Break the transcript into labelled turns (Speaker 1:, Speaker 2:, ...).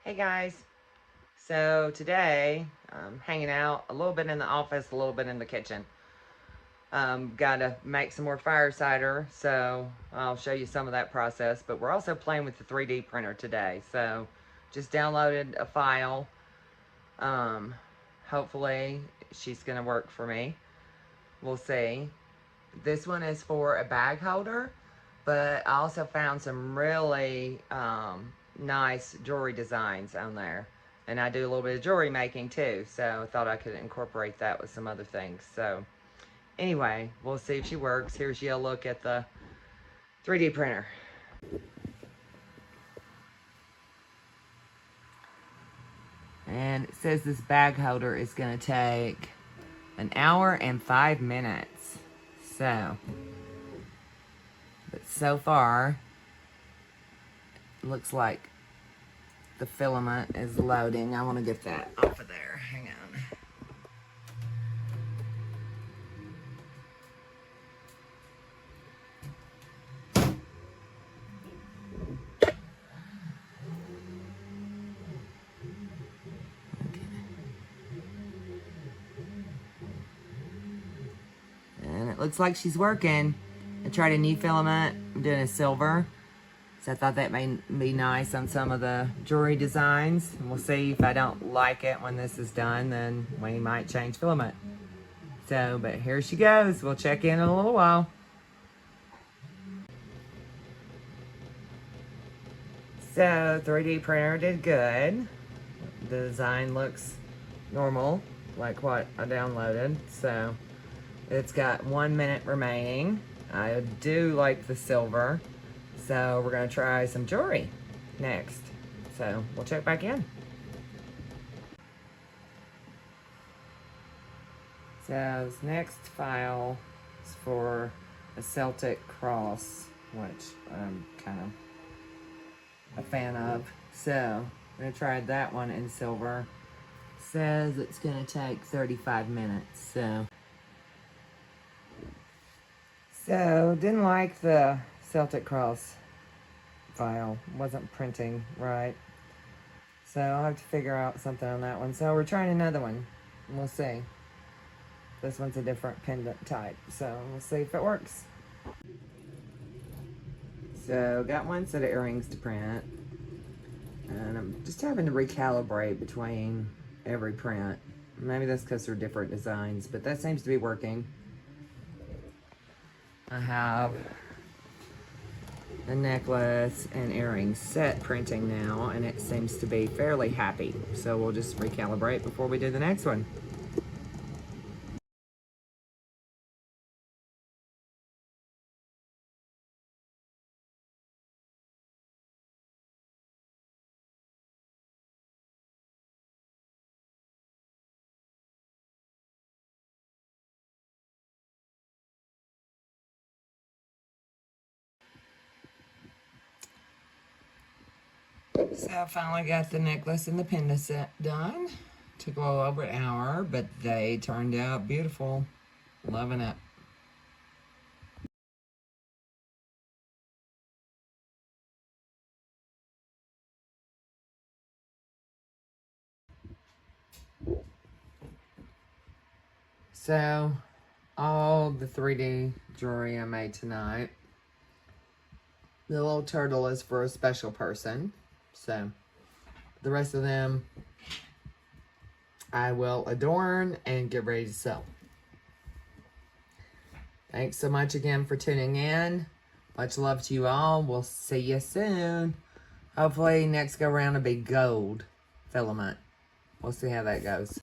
Speaker 1: Hey guys, so today I'm hanging out a little bit in the office, a little bit in the kitchen. Gotta make some more fire cider, so I'll show you some of that process, but we're also playing with the 3D printer today. So just downloaded a file. Um, Hopefully she's gonna work for me. We'll see. This one is for a bag holder, but I also found some really nice jewelry designs on there. And I do a little bit of jewelry making too, so I thought I could incorporate that with some other things. So anyway, we'll see if she works. Here's you a look at the 3D printer. And it says this bag holder is going to take 1 hour and 5 minutes. So, but so far, it looks like the filament is loading. I want to get that off of there. Hang on. And it looks like she's working. I tried a new filament. I'm doing a silver. So I thought that may be nice on some of the jewelry designs. And we'll see if I don't like it when this is done, then we might change filament. So, but here she goes. We'll check in a little while. So 3D printer did good. The design looks normal, like what I downloaded. So it's got 1 minute remaining. I do like the silver. So we're gonna try some jewelry next. So we'll check back in. So this next file is for a Celtic cross, which I'm kind of a fan of. So I'm gonna try that one in silver. Says it's gonna take 35 minutes. So didn't like the Celtic cross file. Wasn't printing right. So I'll have to figure out something on that one. So we're trying another one. We'll see. This one's a different pendant type. So we'll see if it works. So got one set of earrings to print. And I'm just having to recalibrate between every print. Maybe that's because they're different designs, but that seems to be working. I have the necklace and earrings set printing now, and it seems to be fairly happy. So we'll just recalibrate before we do the next one. So I finally got the necklace and the pendant set done. Took a little over an hour, but they turned out beautiful. Loving it. So, all the 3D jewelry I made tonight. The little turtle is for a special person. So, the rest of them I will adorn and get ready to sell. Thanks so much again for tuning in. Much love to you all. We'll see you soon. Hopefully next go round will be gold filament. We'll see how that goes.